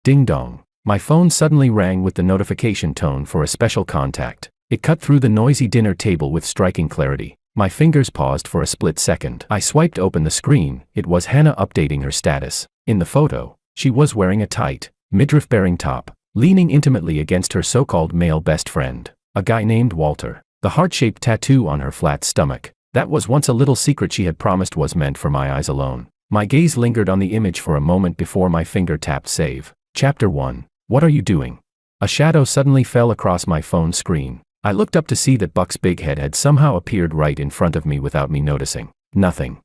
Ding dong. My phone suddenly rang with the notification tone for a special contact. It cut through the noisy dinner table with striking clarity. My fingers paused for a split second. I swiped open the screen. It was Hannah updating her status. In the photo, she was wearing a tight, midriff-bearing top, leaning intimately against her so-called male best friend, a guy named Walter. The heart-shaped tattoo on her flat stomach. That was once a little secret she had promised was meant for my eyes alone. My gaze lingered on the image for a moment before my finger tapped save. Chapter 1. What are you doing? A shadow suddenly fell across my phone screen. I looked up to see that Buck's big head had somehow appeared right in front of me without me noticing. Nothing.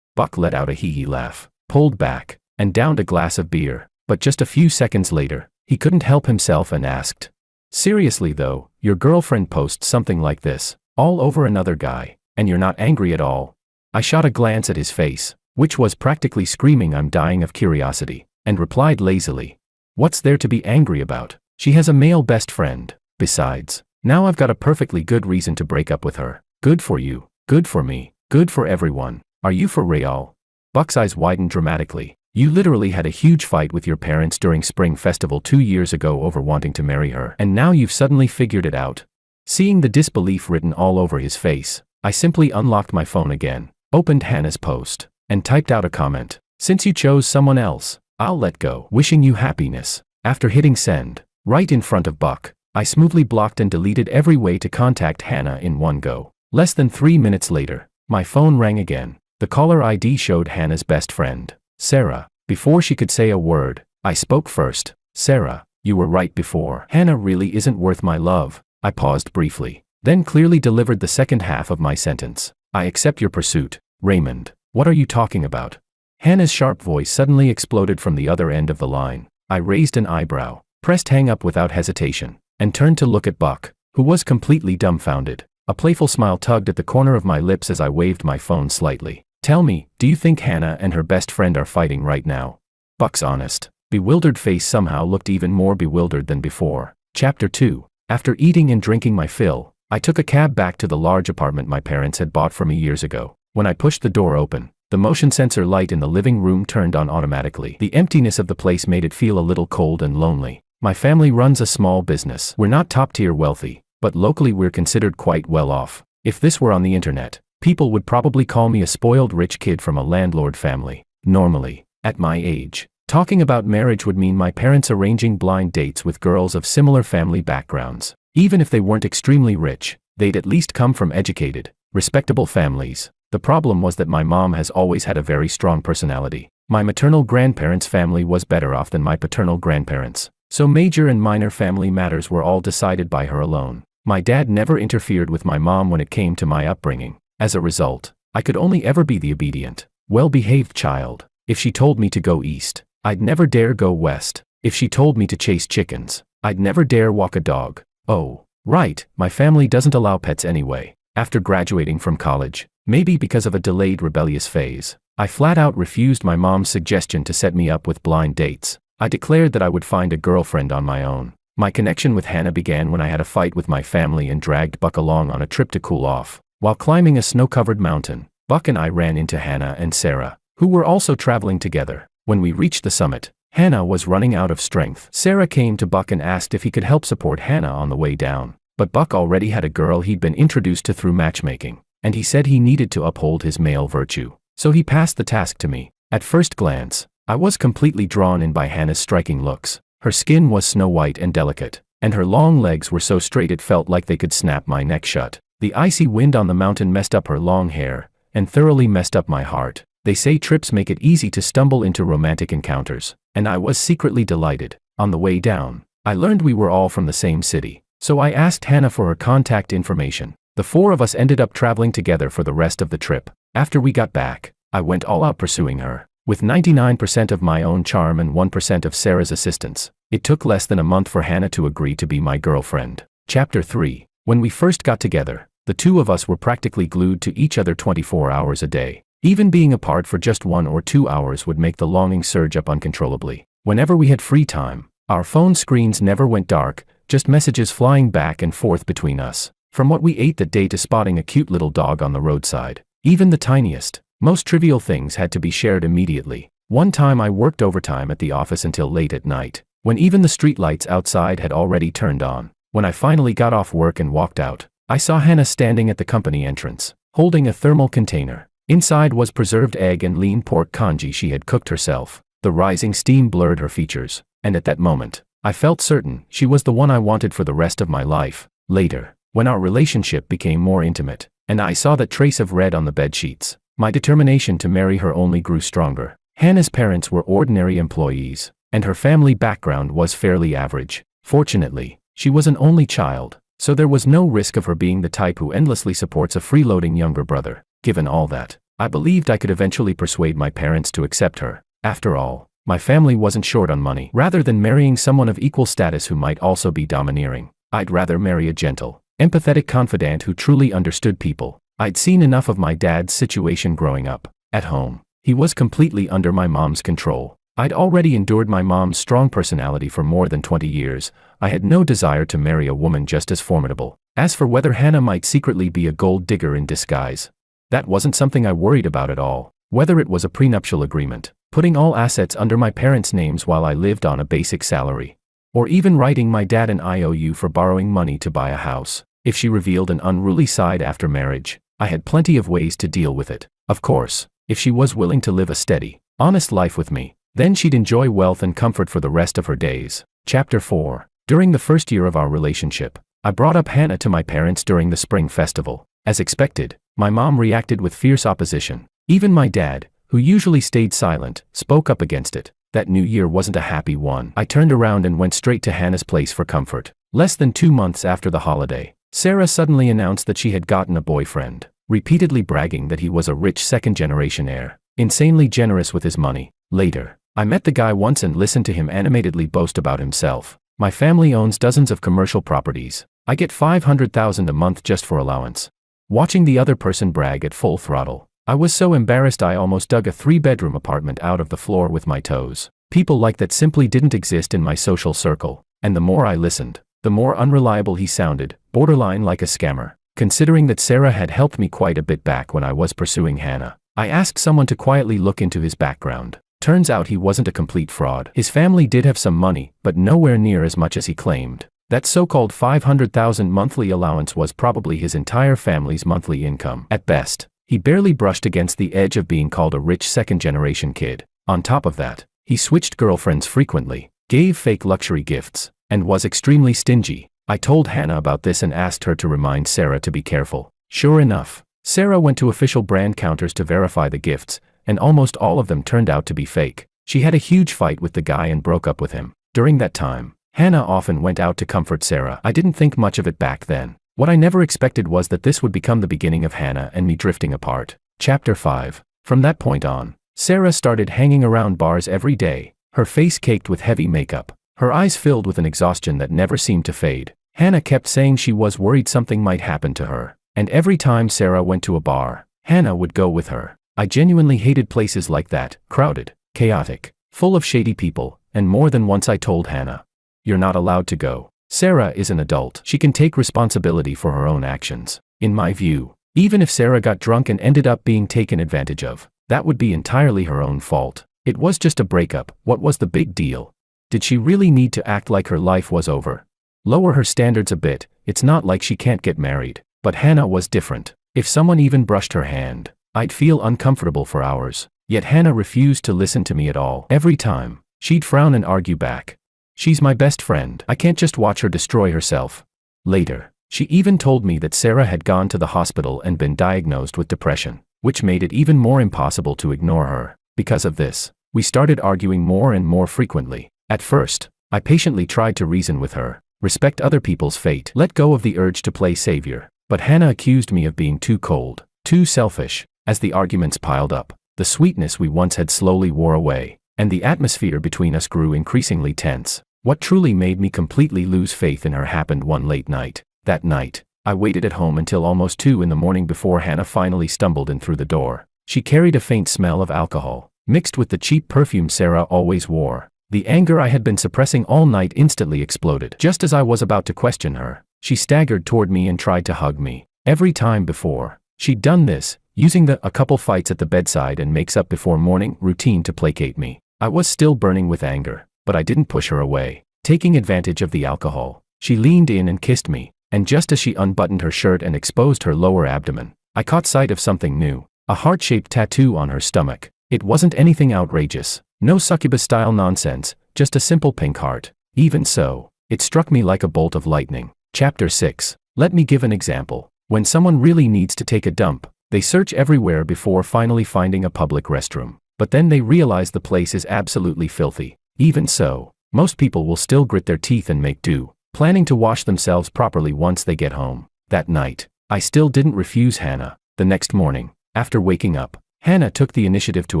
Buck let out a hee-hee laugh, pulled back, and downed a glass of beer. But just a few seconds later, he couldn't help himself and asked, "Seriously though, your girlfriend posts something like this, all over another guy, and you're not angry at all?" I shot a glance at his face, which was practically screaming I'm dying of curiosity, and replied lazily, "What's there to be angry about? She has a male best friend. Besides, now I've got a perfectly good reason to break up with her. Good for you, good for me, good for everyone. Are you for real?" Buck's eyes widened dramatically. "You literally had a huge fight with your parents during Spring Festival 2 years ago over wanting to marry her, and now you've suddenly figured it out?" Seeing the disbelief written all over his face, I simply unlocked my phone again, opened Hannah's post, and typed out a comment. "Since you chose someone else, I'll let go. Wishing you happiness." After hitting send, right in front of Buck, I smoothly blocked and deleted every way to contact Hannah in one go. Less than 3 minutes later, my phone rang again. The caller ID showed Hannah's best friend, Sarah. Before she could say a word, I spoke first. "Sarah, you were right before. Hannah really isn't worth my love." I paused briefly, then clearly delivered the second half of my sentence. "I accept your pursuit, Raymond. What are you talking about?" Hannah's sharp voice suddenly exploded from the other end of the line. I raised an eyebrow, pressed hang up without hesitation, and turned to look at Buck, who was completely dumbfounded. A playful smile tugged at the corner of my lips as I waved my phone slightly. "Tell me, do you think Hannah and her best friend are fighting right now?" Buck's honest, bewildered face somehow looked even more bewildered than before. Chapter 2. After eating and drinking my fill, I took a cab back to the large apartment my parents had bought for me years ago. When I pushed the door open, the motion sensor light in the living room turned on automatically. The emptiness of the place made it feel a little cold and lonely. My family runs a small business. We're not top-tier wealthy, but locally we're considered quite well off. If this were on the internet, people would probably call me a spoiled rich kid from a landlord family. Normally, at my age, talking about marriage would mean my parents arranging blind dates with girls of similar family backgrounds. Even if they weren't extremely rich, they'd at least come from educated, respectable families. The problem was that my mom has always had a very strong personality. My maternal grandparents' family was better off than my paternal grandparents, so major and minor family matters were all decided by her alone. My dad never interfered with my mom when it came to my upbringing. As a result, I could only ever be the obedient, well-behaved child. If she told me to go east, I'd never dare go west. If she told me to chase chickens, I'd never dare walk a dog. Oh, right, my family doesn't allow pets anyway. After graduating from college, maybe because of a delayed rebellious phase, I flat out refused my mom's suggestion to set me up with blind dates. I declared that I would find a girlfriend on my own. My connection with Hannah began when I had a fight with my family and dragged Buck along on a trip to cool off. While climbing a snow-covered mountain, Buck and I ran into Hannah and Sarah, who were also traveling together. When we reached the summit, Hannah was running out of strength. Sarah came to Buck and asked if he could help support Hannah on the way down. But Buck already had a girl he'd been introduced to through matchmaking, and he said he needed to uphold his male virtue. So he passed the task to me. At first glance, I was completely drawn in by Hannah's striking looks. Her skin was snow-white and delicate, and her long legs were so straight it felt like they could snap my neck shut. The icy wind on the mountain messed up her long hair, and thoroughly messed up my heart. They say trips make it easy to stumble into romantic encounters, and I was secretly delighted. On the way down, I learned we were all from the same city, so I asked Hannah for her contact information. The four of us ended up traveling together for the rest of the trip. After we got back, I went all out pursuing her. With 99% of my own charm and 1% of Sarah's assistance, it took less than a month for Hannah to agree to be my girlfriend. Chapter 3. When we first got together, the two of us were practically glued to each other 24 hours a day. Even being apart for just 1 or 2 hours would make the longing surge up uncontrollably. Whenever we had free time, our phone screens never went dark, just messages flying back and forth between us. From what we ate that day to spotting a cute little dog on the roadside, even the tiniest, most trivial things had to be shared immediately. One time I worked overtime at the office until late at night, when even the streetlights outside had already turned on. When I finally got off work and walked out, I saw Hannah standing at the company entrance, holding a thermal container. Inside was preserved egg and lean pork congee she had cooked herself. The rising steam blurred her features, and at that moment, I felt certain she was the one I wanted for the rest of my life. Later, when our relationship became more intimate, and I saw that trace of red on the bedsheets, my determination to marry her only grew stronger. Hannah's parents were ordinary employees, and her family background was fairly average. Fortunately, she was an only child, so there was no risk of her being the type who endlessly supports a freeloading younger brother. Given all that, I believed I could eventually persuade my parents to accept her. After all, my family wasn't short on money. Rather than marrying someone of equal status who might also be domineering, I'd rather marry a gentle, empathetic confidant who truly understood people. I'd seen enough of my dad's situation growing up. At home, he was completely under my mom's control. I'd already endured my mom's strong personality for more than 20 years. I had no desire to marry a woman just as formidable. As for whether Hannah might secretly be a gold digger in disguise, that wasn't something I worried about at all. Whether it was a prenuptial agreement, putting all assets under my parents' names while I lived on a basic salary, or even writing my dad an IOU for borrowing money to buy a house. If she revealed an unruly side after marriage, I had plenty of ways to deal with it. Of course, if she was willing to live a steady, honest life with me, then she'd enjoy wealth and comfort for the rest of her days. Chapter 4. During the first year of our relationship, I brought up Hannah to my parents during the spring festival. As expected, my mom reacted with fierce opposition. Even my dad, who usually stayed silent, spoke up against it. That new year wasn't a happy one. I turned around and went straight to Hannah's place for comfort. Less than 2 months after the holiday, Sarah suddenly announced that she had gotten a boyfriend, repeatedly bragging that he was a rich second-generation heir, insanely generous with his money. Later, I met the guy once and listened to him animatedly boast about himself. My family owns dozens of commercial properties. I get $500,000 a month just for allowance. Watching the other person brag at full throttle, I was so embarrassed I almost dug a 3-bedroom apartment out of the floor with my toes. People like that simply didn't exist in my social circle, and the more I listened, the more unreliable he sounded, borderline like a scammer. Considering that Sarah had helped me quite a bit back when I was pursuing Hannah, I asked someone to quietly look into his background. Turns out he wasn't a complete fraud. His family did have some money, but nowhere near as much as he claimed. That so-called $500,000 monthly allowance was probably his entire family's monthly income. At best, he barely brushed against the edge of being called a rich second-generation kid. On top of that, he switched girlfriends frequently, gave fake luxury gifts, and was extremely stingy. I told Hannah about this and asked her to remind Sarah to be careful. Sure enough, Sarah went to official brand counters to verify the gifts, and almost all of them turned out to be fake. She had a huge fight with the guy and broke up with him. During that time, Hannah often went out to comfort Sarah. I didn't think much of it back then. What I never expected was that this would become the beginning of Hannah and me drifting apart. Chapter 5. From that point on, Sarah started hanging around bars every day, her face caked with heavy makeup, her eyes filled with an exhaustion that never seemed to fade. Hannah kept saying she was worried something might happen to her, and every time Sarah went to a bar, Hannah would go with her. I genuinely hated places like that, crowded, chaotic, full of shady people, and more than once I told Hannah, "You're not allowed to go. Sarah is an adult. She can take responsibility for her own actions." In my view, even if Sarah got drunk and ended up being taken advantage of, that would be entirely her own fault. It was just a breakup. What was the big deal? Did she really need to act like her life was over? Lower her standards a bit. It's not like she can't get married. But Hannah was different. If someone even brushed her hand, I'd feel uncomfortable for hours. Yet Hannah refused to listen to me at all. Every time, she'd frown and argue back. "She's my best friend. I can't just watch her destroy herself." Later, she even told me that Sarah had gone to the hospital and been diagnosed with depression, which made it even more impossible to ignore her. Because of this, we started arguing more and more frequently. At first, I patiently tried to reason with her, respect other people's fate, let go of the urge to play savior. But Hannah accused me of being too cold, too selfish. As the arguments piled up, the sweetness we once had slowly wore away, and the atmosphere between us grew increasingly tense. What truly made me completely lose faith in her happened one late night. That night, I waited at home until almost 2 in the morning before Hannah finally stumbled in through the door. She carried a faint smell of alcohol, mixed with the cheap perfume Sarah always wore. The anger I had been suppressing all night instantly exploded. Just as I was about to question her, she staggered toward me and tried to hug me. Every time before she'd done this, using a couple fights at the bedside and makes up before morning routine to placate me. I was still burning with anger, but I didn't push her away. Taking advantage of the alcohol, she leaned in and kissed me, and just as she unbuttoned her shirt and exposed her lower abdomen, I caught sight of something new, a heart-shaped tattoo on her stomach. It wasn't anything outrageous, no succubus-style nonsense, just a simple pink heart. Even so, it struck me like a bolt of lightning. Chapter 6. Let me give an example. When someone really needs to take a dump, they search everywhere before finally finding a public restroom. But then they realize the place is absolutely filthy. Even so, most people will still grit their teeth and make do, planning to wash themselves properly once they get home. That night, I still didn't refuse Hannah. The next morning, after waking up, Hannah took the initiative to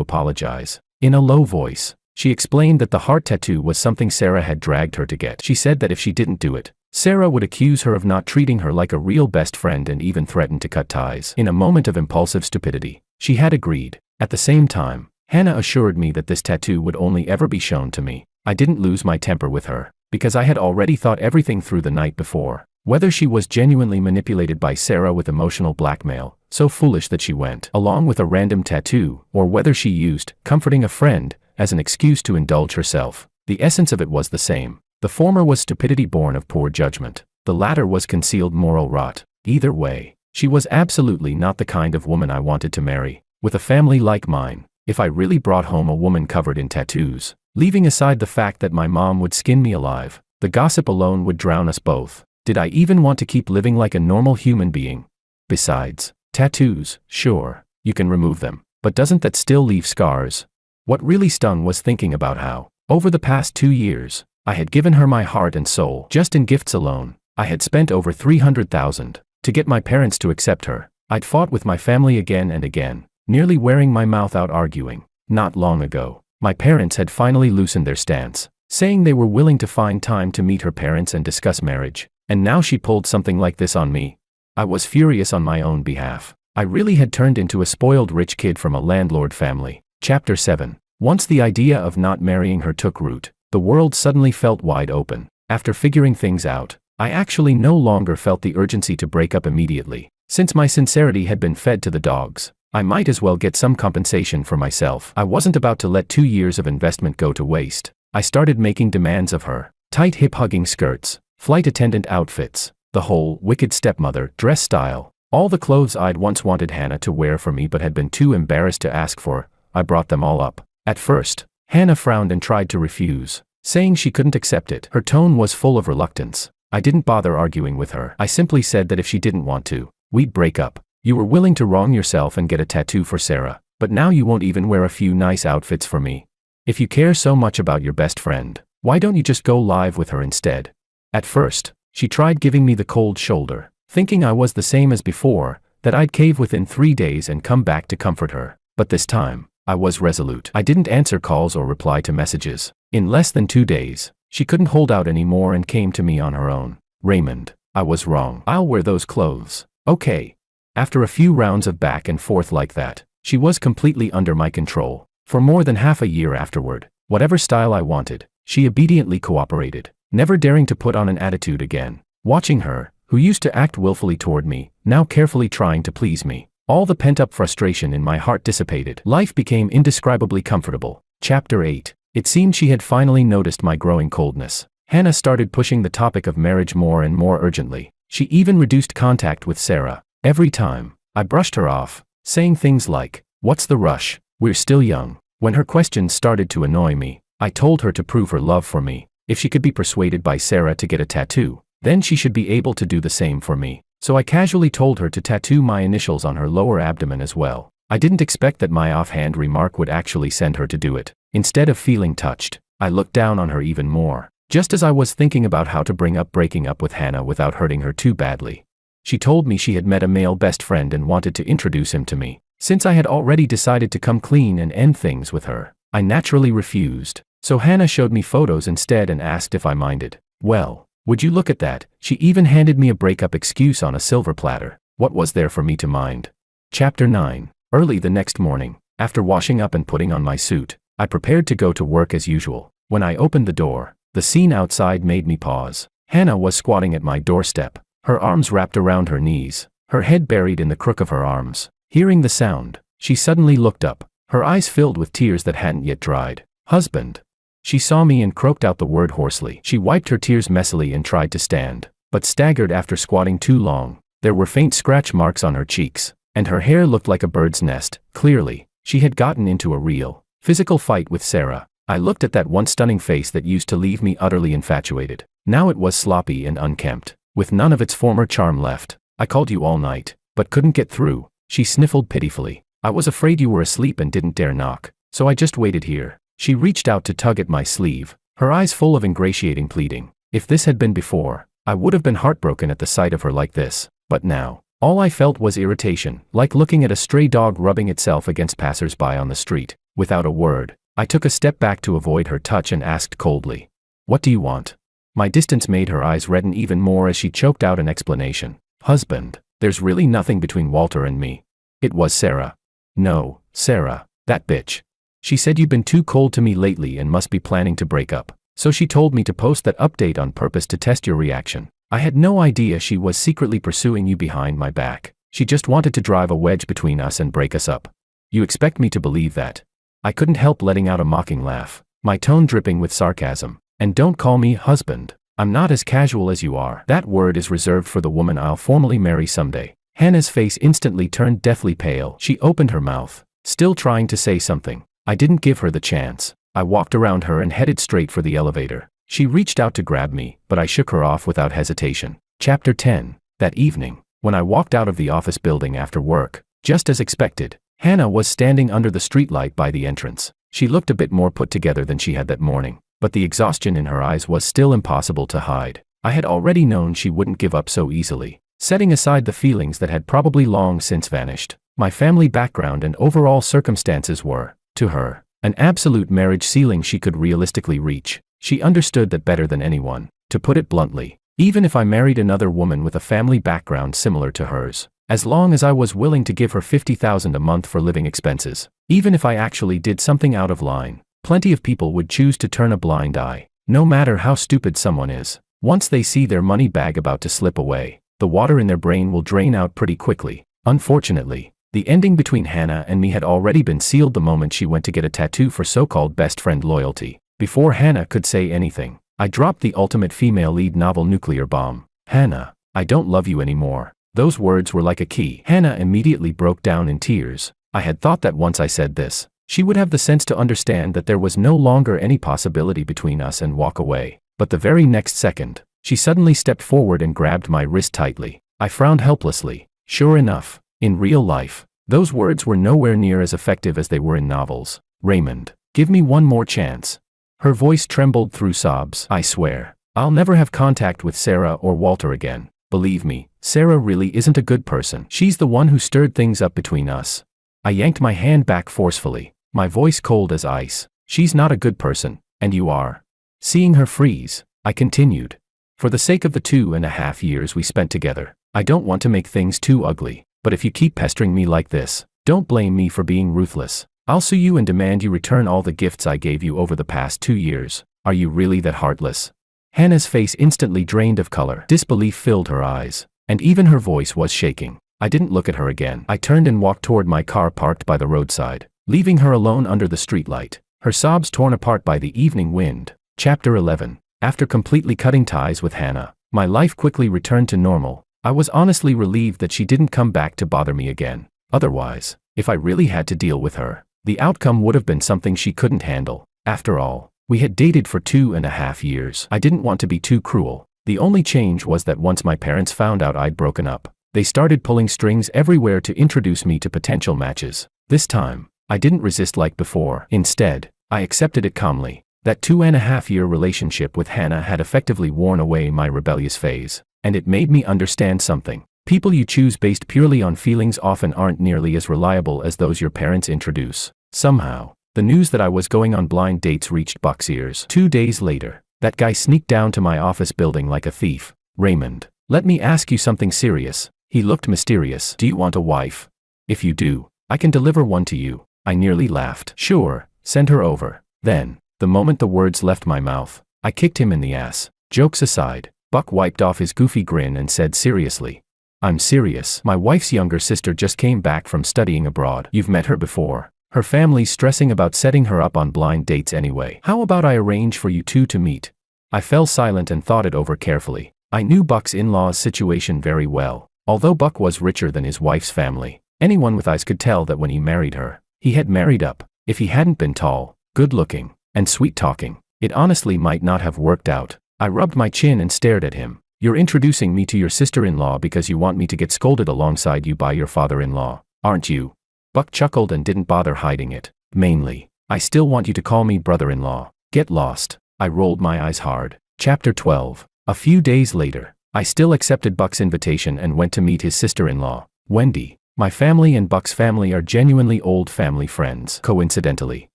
apologize. In a low voice, she explained that the heart tattoo was something Sarah had dragged her to get. She said that if she didn't do it, Sarah would accuse her of not treating her like a real best friend and even threaten to cut ties. In a moment of impulsive stupidity, she had agreed. At the same time, Hannah assured me that this tattoo would only ever be shown to me. I didn't lose my temper with her, because I had already thought everything through the night before. Whether she was genuinely manipulated by Sarah with emotional blackmail, so foolish that she went along with a random tattoo, or whether she used comforting a friend as an excuse to indulge herself, the essence of it was the same. The former was stupidity born of poor judgment. The latter was concealed moral rot. Either way, she was absolutely not the kind of woman I wanted to marry. With a family like mine, if I really brought home a woman covered in tattoos, leaving aside the fact that my mom would skin me alive, the gossip alone would drown us both. Did I even want to keep living like a normal human being? Besides, tattoos, sure, you can remove them, but doesn't that still leave scars? What really stung was thinking about how, over the past 2 years, I had given her my heart and soul. Just in gifts alone, I had spent over $300,000 to get my parents to accept her. I'd fought with my family again and again, nearly wearing my mouth out arguing. Not long ago, my parents had finally loosened their stance, saying they were willing to find time to meet her parents and discuss marriage. And now she pulled something like this on me. I was furious on my own behalf. I really had turned into a spoiled rich kid from a landlord family. Chapter 7. Once the idea of not marrying her took root, the world suddenly felt wide open. After figuring things out, I actually no longer felt the urgency to break up immediately. Since my sincerity had been fed to the dogs, I might as well get some compensation for myself. I wasn't about to let 2 years of investment go to waste. I started making demands of her. Tight hip-hugging skirts, flight attendant outfits, the whole wicked stepmother dress style. All the clothes I'd once wanted Hannah to wear for me but had been too embarrassed to ask for, I brought them all up. At first, Hannah frowned and tried to refuse, saying she couldn't accept it. Her tone was full of reluctance. I didn't bother arguing with her. I simply said that if she didn't want to, we'd break up. You were willing to wrong yourself and get a tattoo for Sarah, but now you won't even wear a few nice outfits for me. If you care so much about your best friend, why don't you just go live with her instead? At first, she tried giving me the cold shoulder, thinking I was the same as before, that I'd cave within 3 days and come back to comfort her. But this time, I was resolute. I didn't answer calls or reply to messages. In less than 2 days, she couldn't hold out anymore and came to me on her own. Raymond, I was wrong. I'll wear those clothes. Okay. After a few rounds of back and forth like that, she was completely under my control. For more than half a year afterward, whatever style I wanted, she obediently cooperated, never daring to put on an attitude again. Watching her, who used to act willfully toward me, now carefully trying to please me, all the pent-up frustration in my heart dissipated. Life became indescribably comfortable. Chapter 8. It seemed she had finally noticed my growing coldness. Hannah started pushing the topic of marriage more and more urgently. She even reduced contact with Sarah. Every time, I brushed her off, saying things like, "What's the rush? We're still young." When her questions started to annoy me, I told her to prove her love for me. If she could be persuaded by Sarah to get a tattoo, then she should be able to do the same for me. So I casually told her to tattoo my initials on her lower abdomen as well. I didn't expect that my offhand remark would actually send her to do it. Instead of feeling touched, I looked down on her even more. Just as I was thinking about how to bring up breaking up with Hannah without hurting her too badly, she told me she had met a male best friend and wanted to introduce him to me. Since I had already decided to come clean and end things with her, I naturally refused. So Hannah showed me photos instead and asked if I minded. Well, would you look at that? She even handed me a breakup excuse on a silver platter. What was there for me to mind? Chapter 9. Early the next morning, after washing up and putting on my suit, I prepared to go to work as usual. When I opened the door, the scene outside made me pause. Hannah was squatting at my doorstep, her arms wrapped around her knees, her head buried in the crook of her arms. Hearing the sound, she suddenly looked up, her eyes filled with tears that hadn't yet dried. Husband. She saw me and croaked out the word hoarsely. She wiped her tears messily and tried to stand, but staggered after squatting too long. There were faint scratch marks on her cheeks, and her hair looked like a bird's nest. Clearly, she had gotten into a real, physical fight with Sarah. I looked at that once stunning face that used to leave me utterly infatuated. Now it was sloppy and unkempt, with none of its former charm left. I called you all night, but couldn't get through. She sniffled pitifully. I was afraid you were asleep and didn't dare knock, so I just waited here. She reached out to tug at my sleeve, her eyes full of ingratiating pleading. If this had been before, I would have been heartbroken at the sight of her like this, but now, all I felt was irritation, like looking at a stray dog rubbing itself against passers-by on the street. Without a word, I took a step back to avoid her touch and asked coldly, "What do you want?" My distance made her eyes redden even more as she choked out an explanation. "Husband, there's really nothing between Walter and me. It was Sarah." "No, Sarah, that bitch. She said you'd been too cold to me lately and must be planning to break up. So she told me to post that update on purpose to test your reaction. I had no idea she was secretly pursuing you behind my back. She just wanted to drive a wedge between us and break us up. You expect me to believe that?" I couldn't help letting out a mocking laugh, my tone dripping with sarcasm. "And don't call me husband. I'm not as casual as you are. That word is reserved for the woman I'll formally marry someday." Hannah's face instantly turned deathly pale. She opened her mouth, still trying to say something. I didn't give her the chance. I walked around her and headed straight for the elevator. She reached out to grab me, but I shook her off without hesitation. Chapter 10. That evening, when I walked out of the office building after work, just as expected, Hannah was standing under the streetlight by the entrance. She looked a bit more put together than she had that morning, but the exhaustion in her eyes was still impossible to hide. I had already known she wouldn't give up so easily. Setting aside the feelings that had probably long since vanished, my family background and overall circumstances were, to her, an absolute marriage ceiling she could realistically reach. She understood that better than anyone. To put it bluntly, even if I married another woman with a family background similar to hers, as long as I was willing to give her $50,000 a month for living expenses, even if I actually did something out of line, plenty of people would choose to turn a blind eye. No matter how stupid someone is, once they see their money bag about to slip away, the water in their brain will drain out pretty quickly. Unfortunately, the ending between Hannah and me had already been sealed the moment she went to get a tattoo for so-called best friend loyalty. Before Hannah could say anything, I dropped the ultimate female lead novel nuclear bomb. "Hannah, I don't love you anymore." Those words were like a key. Hannah immediately broke down in tears. I had thought that once I said this, she would have the sense to understand that there was no longer any possibility between us and walk away. But the very next second, she suddenly stepped forward and grabbed my wrist tightly. I frowned helplessly. Sure enough, in real life, those words were nowhere near as effective as they were in novels. "Raymond, give me one more chance." Her voice trembled through sobs. "I swear, I'll never have contact with Sarah or Walter again. Believe me, Sarah really isn't a good person. She's the one who stirred things up between us." I yanked my hand back forcefully, my voice cold as ice. "She's not a good person, and you are." Seeing her freeze, I continued. "For the sake of the 2.5 years we spent together, I don't want to make things too ugly, but if you keep pestering me like this, don't blame me for being ruthless. I'll sue you and demand you return all the gifts I gave you over the past 2 years. Are you really that heartless?" Hannah's face instantly drained of color. Disbelief filled her eyes, and even her voice was shaking. I didn't look at her again. I turned and walked toward my car parked by the roadside, leaving her alone under the streetlight, her sobs torn apart by the evening wind. Chapter 11. After completely cutting ties with Hannah, my life quickly returned to normal. I was honestly relieved that she didn't come back to bother me again. Otherwise, if I really had to deal with her, the outcome would have been something she couldn't handle. After all, we had dated for 2.5 years. I didn't want to be too cruel. The only change was that once my parents found out I'd broken up, they started pulling strings everywhere to introduce me to potential matches. This time, I didn't resist like before. Instead, I accepted it calmly. That 2.5-year relationship with Hannah had effectively worn away my rebellious phase, and it made me understand something. People you choose based purely on feelings often aren't nearly as reliable as those your parents introduce. Somehow, the news that I was going on blind dates reached Buck's ears. 2 days later, that guy sneaked down to my office building like a thief. "Raymond, let me ask you something serious." He looked mysterious. "Do you want a wife? If you do, I can deliver one to you." I nearly laughed. "Sure, send her over." Then, the moment the words left my mouth, I kicked him in the ass. Jokes aside, Buck wiped off his goofy grin and said seriously, I'm serious. My wife's younger sister just came back from studying abroad. You've met her before. Her family's stressing about setting her up on blind dates anyway. How about I arrange for you two to meet? I fell silent and thought it over carefully. I knew Buck's in-laws' situation very well. Although Buck was richer than his wife's family, anyone with eyes could tell that when he married her, he had married up. If he hadn't been tall, good-looking, and sweet-talking, it honestly might not have worked out. I rubbed my chin and stared at him. You're introducing me to your sister-in-law because you want me to get scolded alongside you by your father-in-law, aren't you? Buck chuckled and didn't bother hiding it. Mainly, I still want you to call me brother-in-law. Get lost. I rolled my eyes hard. Chapter 12. A few days later, I still accepted Buck's invitation and went to meet his sister-in-law, Wendy. My family and Buck's family are genuinely old family friends. Coincidentally,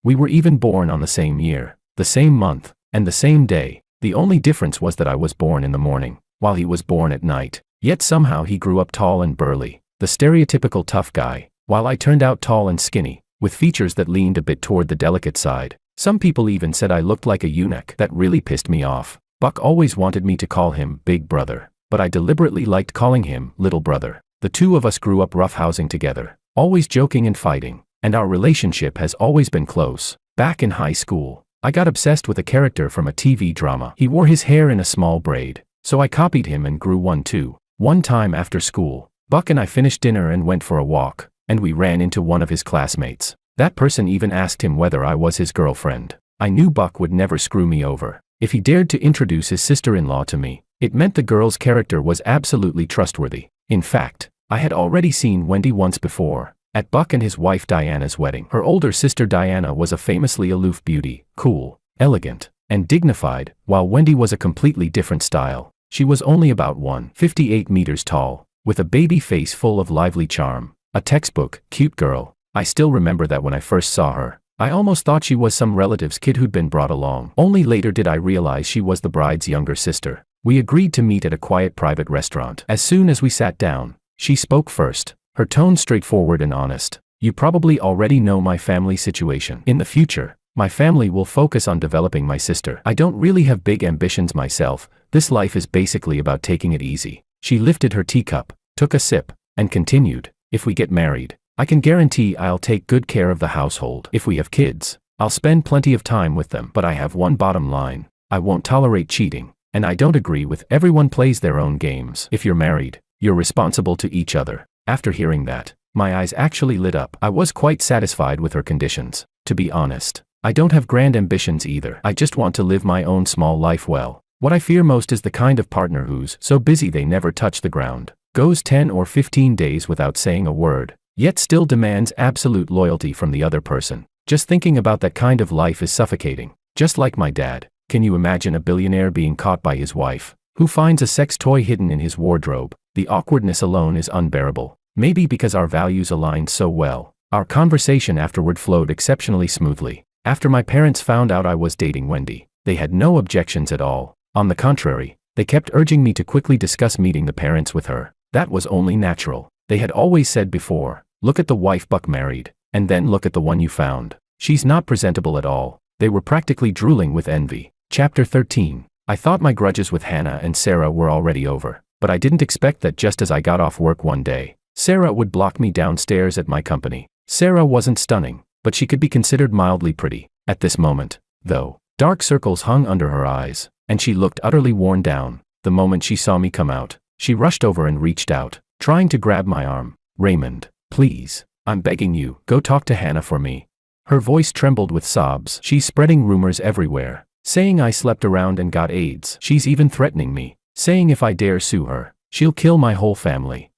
we were even born on the same year, the same month, and the same day. The only difference was that I was born in the morning, while he was born at night. Yet somehow he grew up tall and burly, the stereotypical tough guy, while I turned out tall and skinny, with features that leaned a bit toward the delicate side. Some people even said I looked like a eunuch. That really pissed me off. Buck always wanted me to call him Big Brother, but I deliberately liked calling him Little Brother. The two of us grew up roughhousing together, always joking and fighting, and our relationship has always been close. Back in high school, I got obsessed with a character from a TV drama. He wore his hair in a small braid, so I copied him and grew one too. One time after school, Buck and I finished dinner and went for a walk, and we ran into one of his classmates. That person even asked him whether I was his girlfriend. I knew Buck would never screw me over. If he dared to introduce his sister-in-law to me, it meant the girl's character was absolutely trustworthy. In fact, I had already seen Wendy once before, at Buck and his wife Diana's wedding. Her older sister Diana was a famously aloof beauty, cool, elegant, and dignified, while Wendy was a completely different style. She was only about 158 meters tall, with a baby face full of lively charm. A textbook, cute girl. I still remember that when I first saw her, I almost thought she was some relative's kid who'd been brought along. Only later did I realize she was the bride's younger sister. We agreed to meet at a quiet private restaurant. As soon as we sat down, she spoke first, her tone straightforward and honest. You probably already know my family situation. In the future, my family will focus on developing my sister. I don't really have big ambitions myself. This life is basically about taking it easy. She lifted her teacup, took a sip, and continued. If we get married, I can guarantee I'll take good care of the household. If we have kids, I'll spend plenty of time with them. But I have one bottom line. I won't tolerate cheating, and I don't agree with everyone plays their own games. If you're married, you're responsible to each other. After hearing that, my eyes actually lit up. I was quite satisfied with her conditions. To be honest, I don't have grand ambitions either. I just want to live my own small life well. What I fear most is the kind of partner who's so busy they never touch the ground, goes 10 or 15 days without saying a word, yet still demands absolute loyalty from the other person. Just thinking about that kind of life is suffocating. Just like my dad. Can you imagine a billionaire being caught by his wife, who finds a sex toy hidden in his wardrobe? The awkwardness alone is unbearable. Maybe because our values aligned so well, our conversation afterward flowed exceptionally smoothly. After my parents found out I was dating Wendy, they had no objections at all. On the contrary, they kept urging me to quickly discuss meeting the parents with her. That was only natural. They had always said before, look at the wife Buck married, and then look at the one you found. She's not presentable at all. They were practically drooling with envy. Chapter 13. I thought my grudges with Hannah and Sarah were already over, but I didn't expect that just as I got off work one day, Sarah would block me downstairs at my company. Sarah wasn't stunning, but she could be considered mildly pretty. At this moment, though, dark circles hung under her eyes, and she looked utterly worn down. The moment she saw me come out, she rushed over and reached out, trying to grab my arm. Raymond, please, I'm begging you, go talk to Hannah for me. Her voice trembled with sobs. She's spreading rumors everywhere, saying I slept around and got AIDS. She's even threatening me, saying if I dare sue her, she'll kill my whole family.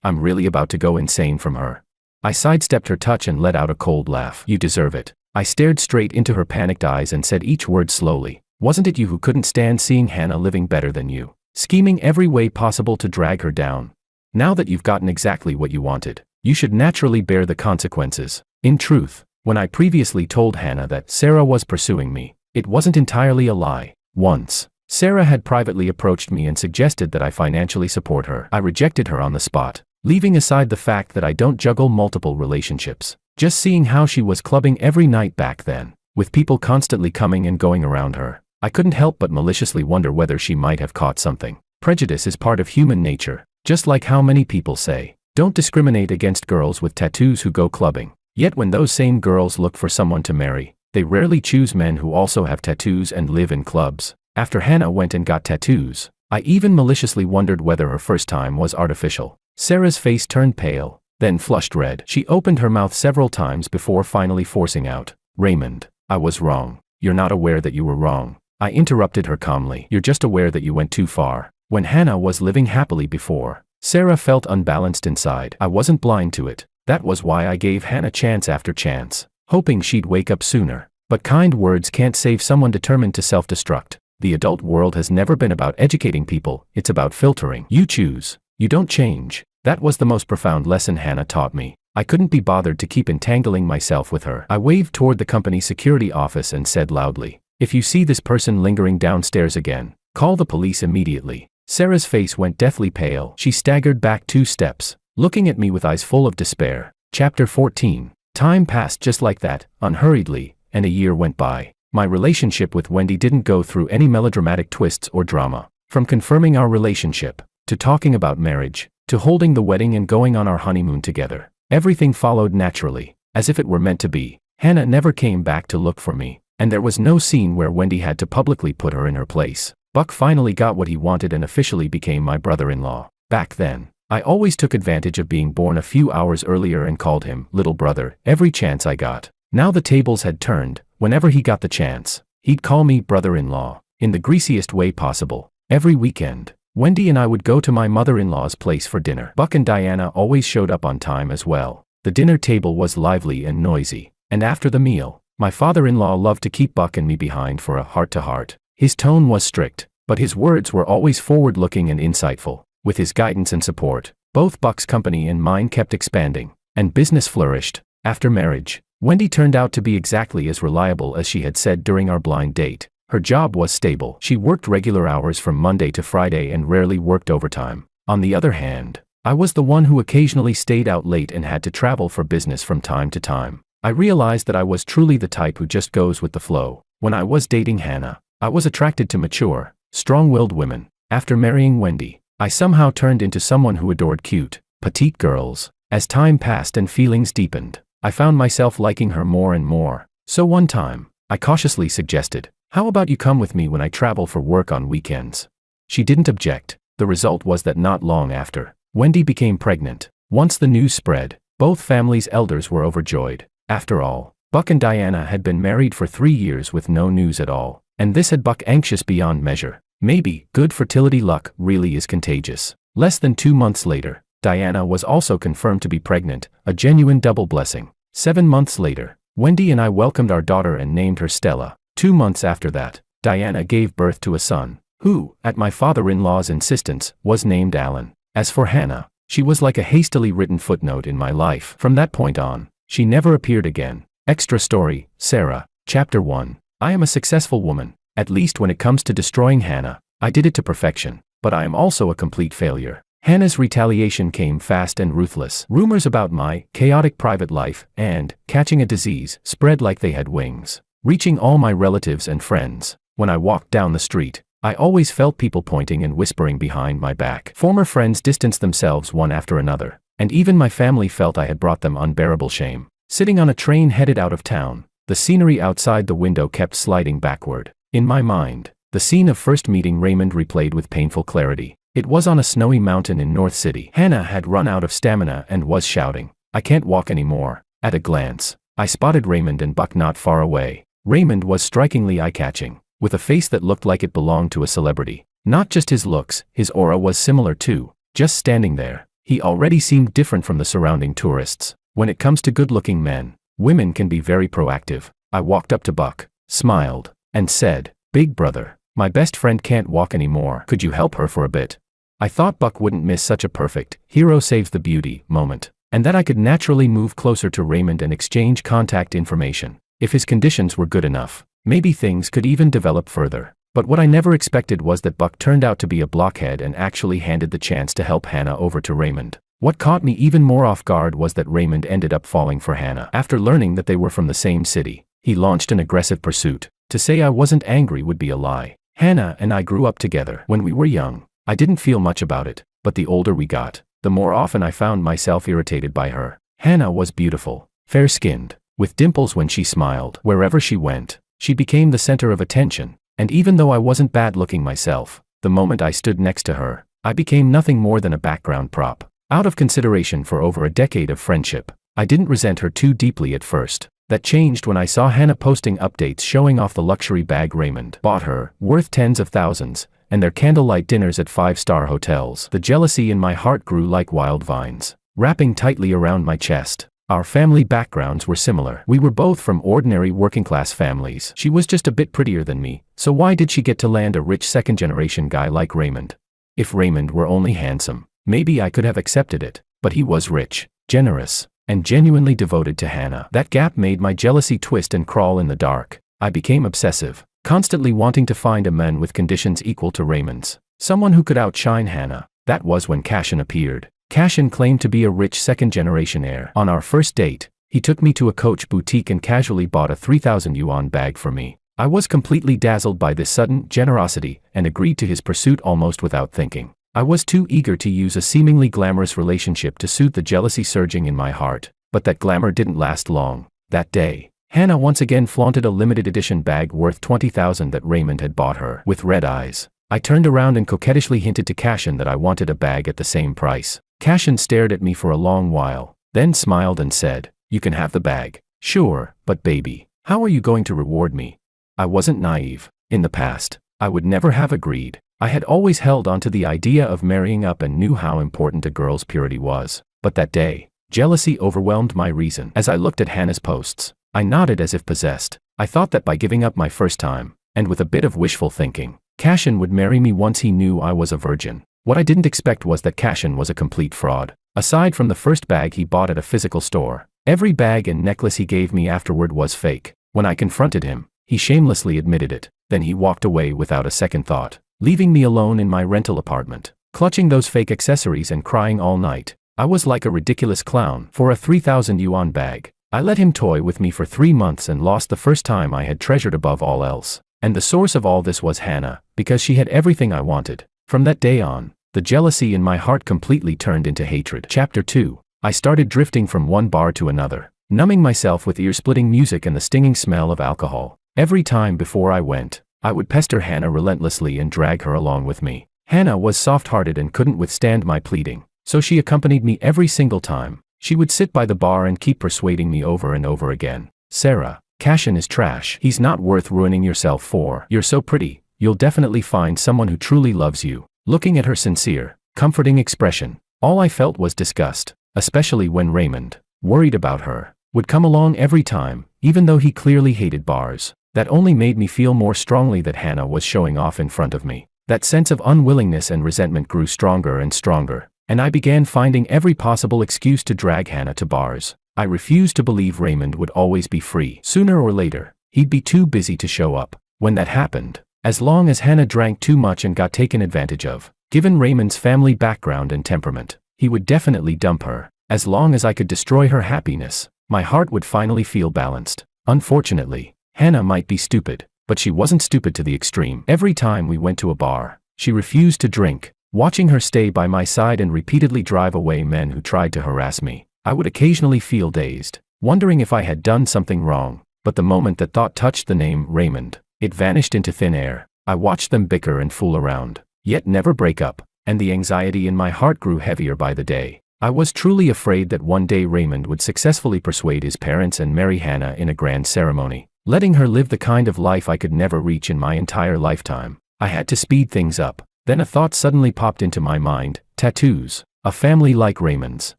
I'm really about to go insane from her. I sidestepped her touch and let out a cold laugh. You deserve it. I stared straight into her panicked eyes and said each word slowly. Wasn't it you who couldn't stand seeing Hannah living better than you, scheming every way possible to drag her down? Now that you've gotten exactly what you wanted, you should naturally bear the consequences. In truth, when I previously told Hannah that Sarah was pursuing me, it wasn't entirely a lie. Once, Sarah had privately approached me and suggested that I financially support her. I rejected her on the spot, leaving aside the fact that I don't juggle multiple relationships. Just seeing how she was clubbing every night back then, with people constantly coming and going around her, I couldn't help but maliciously wonder whether she might have caught something. Prejudice is part of human nature. Just like how many people say, don't discriminate against girls with tattoos who go clubbing. Yet when those same girls look for someone to marry, they rarely choose men who also have tattoos and live in clubs. After Hannah went and got tattoos, I even maliciously wondered whether her first time was artificial. Sarah's face turned pale, then flushed red. She opened her mouth several times before finally forcing out, "Raymond, I was wrong." "You're not aware that you were wrong," I interrupted her calmly. "You're just aware that you went too far." When Hannah was living happily before, Sarah felt unbalanced inside. I wasn't blind to it. That was why I gave Hannah chance after chance, hoping she'd wake up sooner. But kind words can't save someone determined to self-destruct. The adult world has never been about educating people, it's about filtering. You choose. You don't change. That was the most profound lesson Hannah taught me. I couldn't be bothered to keep entangling myself with her. I waved toward the company security office and said loudly, "If you see this person lingering downstairs again, call the police immediately." Sarah's face went deathly pale. She staggered back 2 steps, looking at me with eyes full of despair. Chapter 14. Time passed just like that, unhurriedly, and a year went by. My relationship with Wendy didn't go through any melodramatic twists or drama. From confirming our relationship, to talking about marriage, to holding the wedding and going on our honeymoon together, everything followed naturally, as if it were meant to be. Hannah never came back to look for me, and there was no scene where Wendy had to publicly put her in her place. Buck finally got what he wanted and officially became my brother-in-law. Back then, I always took advantage of being born a few hours earlier and called him little brother every chance I got. Now the tables had turned. Whenever he got the chance, he'd call me brother-in-law, in the greasiest way possible. Every weekend, Wendy and I would go to my mother-in-law's place for dinner. Buck and Diana always showed up on time as well. The dinner table was lively and noisy, and after the meal, my father-in-law loved to keep Buck and me behind for a heart-to-heart. His tone was strict, but his words were always forward-looking and insightful. With his guidance and support, both Buck's company and mine kept expanding, and business flourished. After marriage, Wendy turned out to be exactly as reliable as she had said during our blind date. Her job was stable. She worked regular hours from Monday to Friday and rarely worked overtime. On the other hand, I was the one who occasionally stayed out late and had to travel for business from time to time. I realized that I was truly the type who just goes with the flow. When I was dating Hannah, I was attracted to mature, strong-willed women. After marrying Wendy, I somehow turned into someone who adored cute, petite girls. As time passed and feelings deepened, I found myself liking her more and more. So one time, I cautiously suggested, "How about you come with me when I travel for work on weekends?" She didn't object. The result was that not long after, Wendy became pregnant. Once the news spread, both families' elders were overjoyed. After all, Buck and Diana had been married for 3 years with no news at all, and this had Buck anxious beyond measure. Maybe good fertility luck really is contagious. Less than 2 months later, Diana was also confirmed to be pregnant, a genuine double blessing. 7 months later, Wendy and I welcomed our daughter and named her Stella. 2 months after that, Diana gave birth to a son, who, at my father-in-law's insistence, was named Alan. As for Hannah, she was like a hastily written footnote in my life. From that point on, she never appeared again. Extra story, Sarah. Chapter 1. I am a successful woman, at least when it comes to destroying Hannah. I did it to perfection, but I am also a complete failure. Hannah's retaliation came fast and ruthless. Rumors about my chaotic private life and catching a disease spread like they had wings, reaching all my relatives and friends. When I walked down the street, I always felt people pointing and whispering behind my back. Former friends distanced themselves one after another, and even my family felt I had brought them unbearable shame. Sitting on a train headed out of town, the scenery outside the window kept sliding backward. In my mind, the scene of first meeting Raymond replayed with painful clarity. It was on a snowy mountain in North City. Hannah had run out of stamina and was shouting, "I can't walk anymore." At a glance, I spotted Raymond and Buck not far away. Raymond was strikingly eye-catching, with a face that looked like it belonged to a celebrity. Not just his looks, his aura was similar too. Just standing there, he already seemed different from the surrounding tourists. When it comes to good-looking men, women can be very proactive. I walked up to Buck, smiled, and said, "Big brother, my best friend can't walk anymore. Could you help her for a bit?" I thought Buck wouldn't miss such a perfect hero saves the beauty moment, and that I could naturally move closer to Raymond and exchange contact information. If his conditions were good enough, maybe things could even develop further. But what I never expected was that Buck turned out to be a blockhead and actually handed the chance to help Hannah over to Raymond. What caught me even more off guard was that Raymond ended up falling for Hannah. After learning that they were from the same city, he launched an aggressive pursuit. To say I wasn't angry would be a lie. Hannah and I grew up together. When we were young, I didn't feel much about it. but the older we got, the more often I found myself irritated by her. Hannah was beautiful, fair-skinned, with dimples when she smiled. Wherever she went, she became the center of attention, and even though I wasn't bad-looking myself, the moment I stood next to her, I became nothing more than a background prop. Out of consideration for over a decade of friendship, I didn't resent her too deeply at first. That changed when I saw Hannah posting updates showing off the luxury bag Raymond bought her, worth tens of thousands, and their candlelight dinners at 5-star hotels. The jealousy in my heart grew like wild vines, wrapping tightly around my chest. Our family backgrounds were similar. We were both from ordinary working-class families. She was just a bit prettier than me, so why did she get to land a rich second-generation guy like Raymond? If Raymond were only handsome, maybe I could have accepted it, but he was rich, generous, and genuinely devoted to Hannah. That gap made my jealousy twist and crawl in the dark. I became obsessive, constantly wanting to find a man with conditions equal to Raymond's, someone who could outshine Hannah. That was when Cashin appeared. Cashin claimed to be a rich second-generation heir. On our first date, he took me to a Coach boutique and casually bought a 3,000 yuan bag for me. I was completely dazzled by this sudden generosity and agreed to his pursuit almost without thinking. I was too eager to use a seemingly glamorous relationship to soothe the jealousy surging in my heart, but that glamour didn't last long. That day, Hannah once again flaunted a limited edition bag worth 20,000 that Raymond had bought her. With red eyes, I turned around and coquettishly hinted to Cashin that I wanted a bag at the same price. Cashin stared at me for a long while, then smiled and said, "You can have the bag." "Sure, but baby, how are you going to reward me?" I wasn't naive. In the past, I would never have agreed. I had always held on to the idea of marrying up and knew how important a girl's purity was. But that day, jealousy overwhelmed my reason. As I looked at Hannah's posts, I nodded as if possessed. I thought that by giving up my first time, and with a bit of wishful thinking, Cashin would marry me once he knew I was a virgin. What I didn't expect was that Cashin was a complete fraud. Aside from the first bag he bought at a physical store, every bag and necklace he gave me afterward was fake. When I confronted him, he shamelessly admitted it. Then he walked away without a second thought, leaving me alone in my rental apartment, clutching those fake accessories and crying all night. I was like a ridiculous clown. For a 3,000 yuan bag, I let him toy with me for 3 months and lost the first time I had treasured above all else. And the source of all this was Hannah, because she had everything I wanted. From that day on, the jealousy in my heart completely turned into hatred. Chapter 2. I started drifting from one bar to another, numbing myself with ear-splitting music and the stinging smell of alcohol. Every time before I went, I would pester Hannah relentlessly and drag her along with me. Hannah was soft-hearted and couldn't withstand my pleading, so she accompanied me every single time. She would sit by the bar and keep persuading me over and over again. "Sarah, Cashin is trash. He's not worth ruining yourself for. You're so pretty, you'll definitely find someone who truly loves you." Looking at her sincere, comforting expression, all I felt was disgust, especially when Raymond, worried about her, would come along every time, even though he clearly hated bars. That only made me feel more strongly that Hannah was showing off in front of me. That sense of unwillingness and resentment grew stronger and stronger, and I began finding every possible excuse to drag Hannah to bars. I refused to believe Raymond would always be free. Sooner or later, he'd be too busy to show up. When that happened, as long as Hannah drank too much and got taken advantage of, given Raymond's family background and temperament, he would definitely dump her. As long as I could destroy her happiness, my heart would finally feel balanced. Unfortunately, Hannah might be stupid, but she wasn't stupid to the extreme. Every time we went to a bar, she refused to drink. Watching her stay by my side and repeatedly drive away men who tried to harass me, I would occasionally feel dazed, wondering if I had done something wrong. But the moment that thought touched the name Raymond, it vanished into thin air. I watched them bicker and fool around, yet never break up, and the anxiety in my heart grew heavier by the day. I was truly afraid that one day Raymond would successfully persuade his parents and marry Hannah in a grand ceremony, letting her live the kind of life I could never reach in my entire lifetime. I had to speed things up. Then a thought suddenly popped into my mind: tattoos. A family like Raymond's,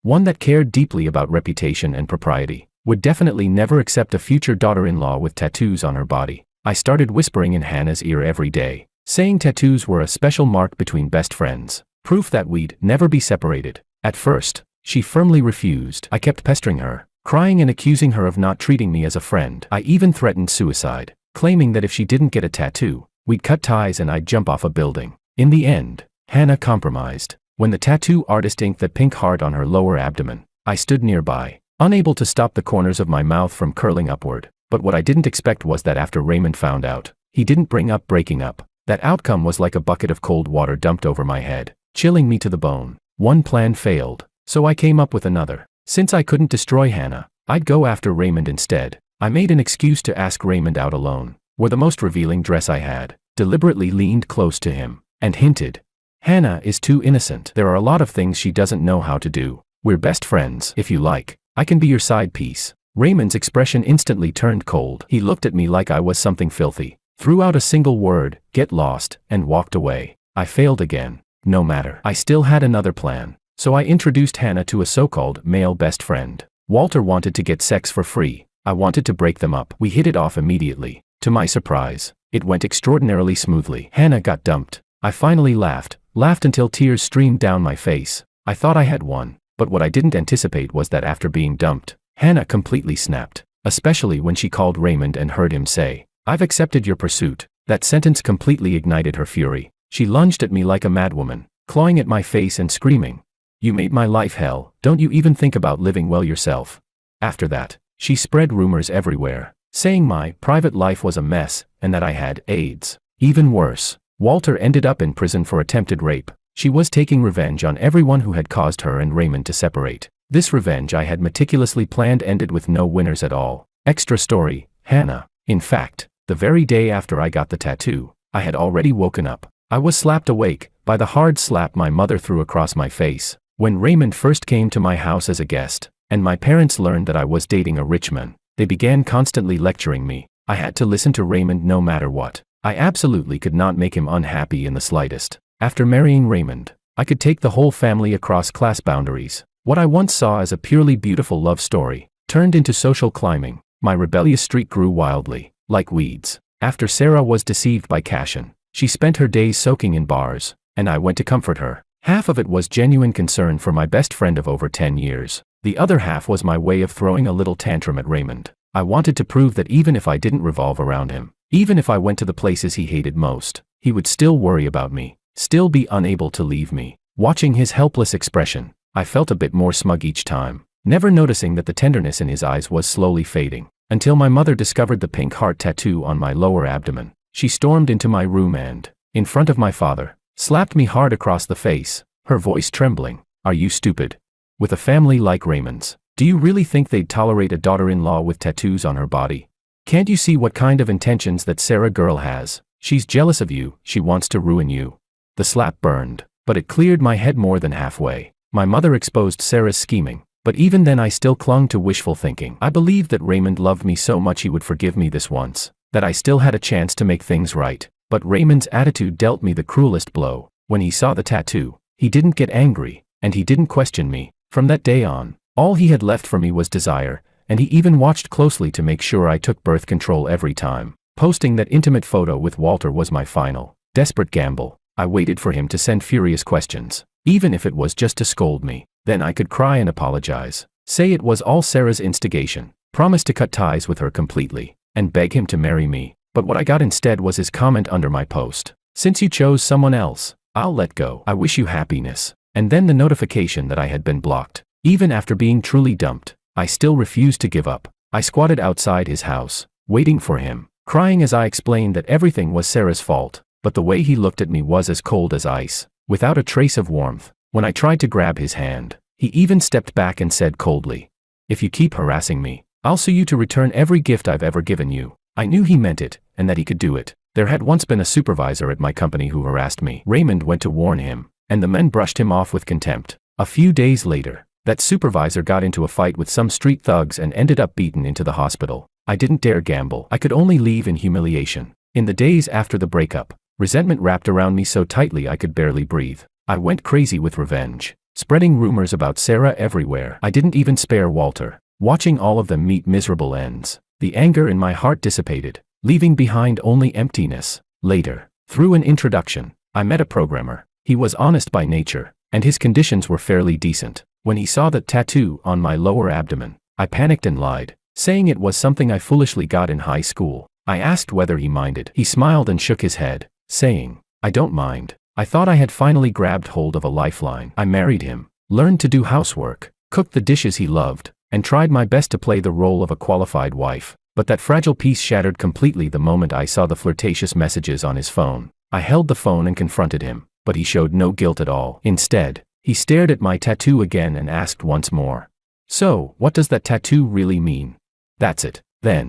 one that cared deeply about reputation and propriety, would definitely never accept a future daughter-in-law with tattoos on her body. I started whispering in Hannah's ear every day, saying tattoos were a special mark between best friends, proof that we'd never be separated. At first, she firmly refused. I kept pestering her, crying and accusing her of not treating me as a friend. I even threatened suicide, claiming that if she didn't get a tattoo, we'd cut ties and I'd jump off a building. In the end, Hannah compromised. When the tattoo artist inked that pink heart on her lower abdomen, I stood nearby, unable to stop the corners of my mouth from curling upward. But what I didn't expect was that after Raymond found out, he didn't bring up breaking up. That outcome was like a bucket of cold water dumped over my head. chilling me to the bone. One plan failed, so I came up with another. Since I couldn't destroy Hannah, I'd go after Raymond instead. I made an excuse to ask Raymond out alone, wore the most revealing dress I had, deliberately leaned close to him, and hinted, "Hannah is too innocent. There are a lot of things she doesn't know how to do. We're best friends, if you like. I can be your side piece." Raymond's expression instantly turned cold. He looked at me like I was something filthy, threw out a single word, "Get lost," and walked away. I failed again. No matter. I still had another plan. So I introduced Hannah to a so-called male best friend. Walter wanted to get sex for free. I wanted to break them up. We hit it off immediately. To my surprise, it went extraordinarily smoothly. Hannah got dumped. I finally laughed until tears streamed down my face. I thought I had won, but what I didn't anticipate was that after being dumped, Hannah completely snapped, especially when she called Raymond and heard him say, "I've accepted your pursuit." That sentence completely ignited her fury. She lunged at me like a madwoman, clawing at my face and screaming, "You made my life hell. Don't you even think about living well yourself?" After that, she spread rumors everywhere, saying my private life was a mess and that I had AIDS. Even worse, Walter ended up in prison for attempted rape. She was taking revenge on everyone who had caused her and Raymond to separate. This revenge I had meticulously planned ended with no winners at all. Extra story, Hannah. In fact, the very day after I got the tattoo, I had already woken up. I was slapped awake by the hard slap my mother threw across my face. When Raymond first came to my house as a guest, and my parents learned that I was dating a rich man, they began constantly lecturing me. I had to listen to Raymond no matter what. I absolutely could not make him unhappy in the slightest. After marrying Raymond, I could take the whole family across class boundaries. What I once saw as a purely beautiful love story turned into social climbing. My rebellious streak grew wildly, like weeds. After Sarah was deceived by Cashin, she spent her days soaking in bars, and I went to comfort her. Half of it was genuine concern for my best friend of over 10 years. The other half was my way of throwing a little tantrum at Raymond. I wanted to prove that even if I didn't revolve around him, even if I went to the places he hated most, he would still worry about me, still be unable to leave me. Watching his helpless expression, I felt a bit more smug each time, never noticing that the tenderness in his eyes was slowly fading, until my mother discovered the pink heart tattoo on my lower abdomen. She stormed into my room and, in front of my father, slapped me hard across the face, her voice trembling. "Are you stupid? With a family like Raymond's, do you really think they'd tolerate a daughter-in-law with tattoos on her body? Can't you see what kind of intentions that Sarah girl has? She's jealous of you, she wants to ruin you." The slap burned, but it cleared my head more than halfway. My mother exposed Sarah's scheming, but even then I still clung to wishful thinking. I believed that Raymond loved me so much he would forgive me this once, that I still had a chance to make things right. But Raymond's attitude dealt me the cruelest blow. When he saw the tattoo, he didn't get angry, and he didn't question me. From that day on, all he had left for me was desire, and he even watched closely to make sure I took birth control every time. Posting that intimate photo with Walter was my final, desperate gamble. I waited for him to send furious questions, even if it was just to scold me. Then I could cry and apologize, say it was all Sarah's instigation, promise to cut ties with her completely, and beg him to marry me. But what I got instead was his comment under my post: "Since you chose someone else, I'll let go. I wish you happiness." And then the notification that I had been blocked. Even after being truly dumped, I still refused to give up. I squatted outside his house, waiting for him, crying as I explained that everything was Sarah's fault. But the way he looked at me was as cold as ice, without a trace of warmth. When I tried to grab his hand, he even stepped back and said coldly, "If you keep harassing me, I'll sue you to return every gift I've ever given you." I knew he meant it, and that he could do it. There had once been a supervisor at my company who harassed me. Raymond went to warn him, and the men brushed him off with contempt. A few days later, that supervisor got into a fight with some street thugs and ended up beaten into the hospital. I didn't dare gamble. I could only leave in humiliation. In the days after the breakup, resentment wrapped around me so tightly I could barely breathe. I went crazy with revenge, spreading rumors about Sarah everywhere. I didn't even spare Walter. Watching all of them meet miserable ends, the anger in my heart dissipated, leaving behind only emptiness. Later, through an introduction, I met a programmer. He was honest by nature, and his conditions were fairly decent. When he saw the tattoo on my lower abdomen, I panicked and lied, saying it was something I foolishly got in high school. I asked whether he minded. He smiled and shook his head, saying, "I don't mind." I thought I had finally grabbed hold of a lifeline. I married him, learned to do housework, cooked the dishes he loved, and tried my best to play the role of a qualified wife. But that fragile peace shattered completely the moment I saw the flirtatious messages on his phone. I held the phone and confronted him. but he showed no guilt at all. Instead, he stared at my tattoo again and asked once more, "So, what does that tattoo really mean?" "That's it.